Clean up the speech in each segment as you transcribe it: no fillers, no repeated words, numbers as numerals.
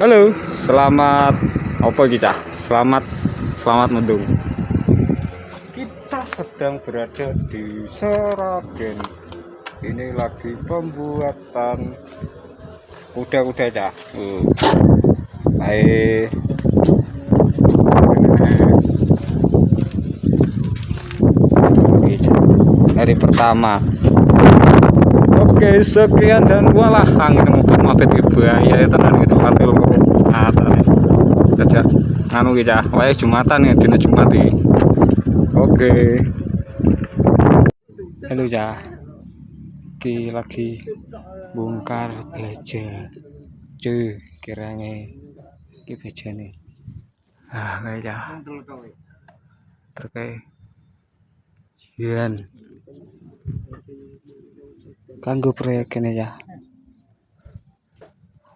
Halo, selamat apa kita? Selamat mendung. Kita sedang berada di Seragen. Ini lagi pembuatan kuda-kuda ya. Baik. Hari pertama. Oke, sekian dan walah angin mapet bahaya tenan gitu lantai loro. Dadak nganu iki cah, wae Jumatan ya dina Jumat iki. Oke. Halo cah. Ki lagi bongkar baja. Cuy, kiranya iki bajane. Kayak cah. Terkait Jian. Kanggo proyek ini ya.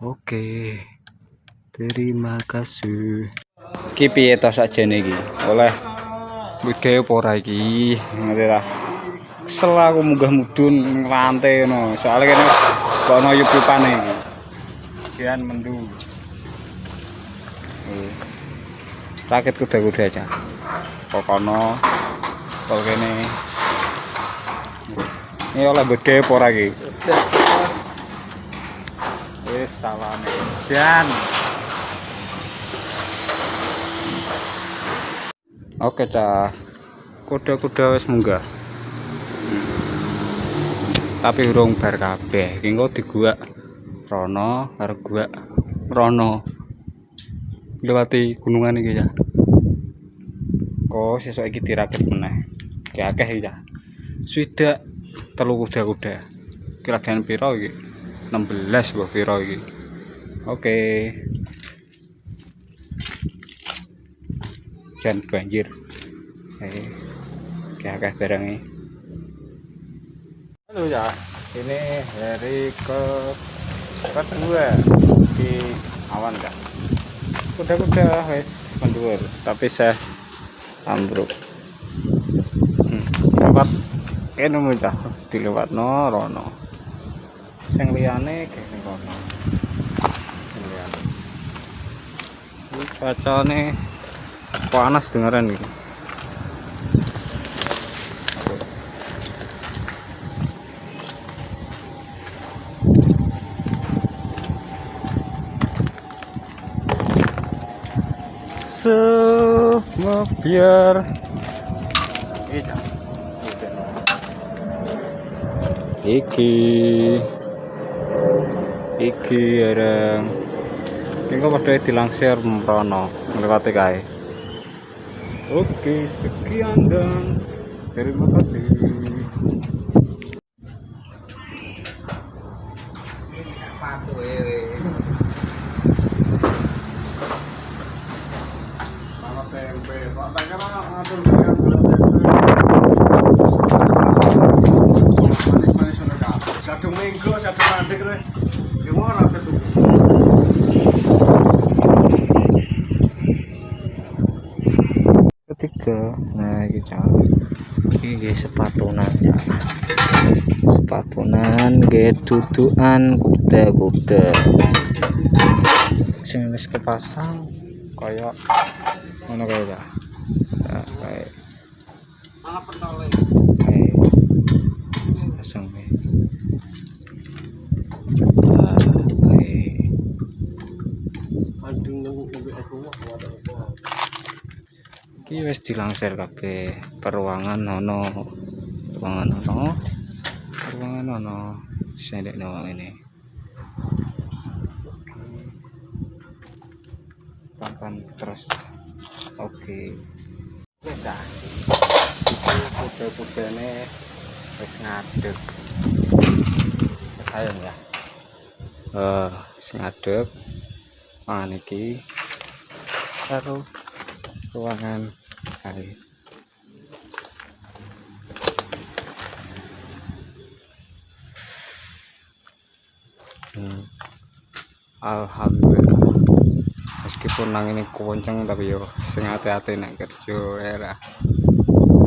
Oke. Terima kasih. Ki piye to sakjane iki? Oleh mbut gawe apa ora iki? Ngerti ta? Kesel aku munggah mudhun lantai ngono. Soale kene kok ono yup-yupane iki. Jian mendung. Rakit kuda-kuda aja. Pokono kok kene ini oleh mbut gawe apa ora iki? Wis salame. Jian. Oke cah, kuda-kuda wis munggah. Tapi urung bar kabeh. Iki engko diguak rono karo guak rono. Lewati gunungan iki ya. Kok sesuk iki dirakit meneh. Ki akeh iki ya. Swidak telu kuda-kuda. Kira-kira piro iki? 16 mbah piro iki. Oke. Dan banjir. Akeh barangnya. Halo ya, ini hari kedua di awan kan. Kuda-kuda wis mendur, tapi saya ambruk. Lewat kene muncah dilewatno rono. Sing liyane kene kono. Cuacane panas dengeran iki. Semua biar iki areng engko padha dilangsir mrono ngliwati kae. Oke, sekian dan terima kasih. Satu minggu, satu mandek nih. Gimana tuh? Ketiga, nah ini sepatunan ya. Sepatunan dudukan kuda-kuda. Sing wis kepasang kaya ngono kae ya. Kayak Malah pentole. pasang nih. Iki wis dilangsir kabeh. Peruangan ono. Disendekno ini. Tonton terus. Oke. Wis dah. Kuda-kudane wis ngadeg. Sayang ya. Wis ngadeg. Mangan iki karo ruangan kali. Alhamdulillah. Meskipun nang ini kenceng tapi yo sing hati-hati nek kerja era.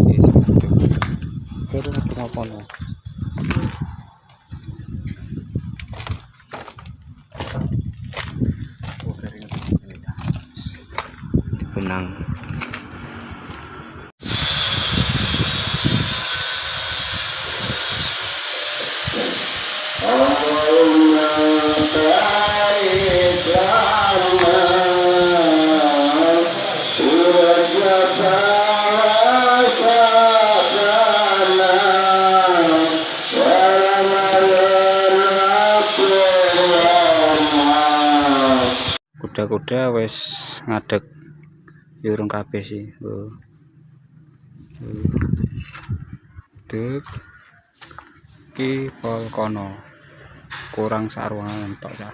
Wis ngadeg. Kira kenapa no? Padang. Kuda-kuda wis ngadeg urung kabeh sih. Dek iki pol kono kurang saruangan tok ya.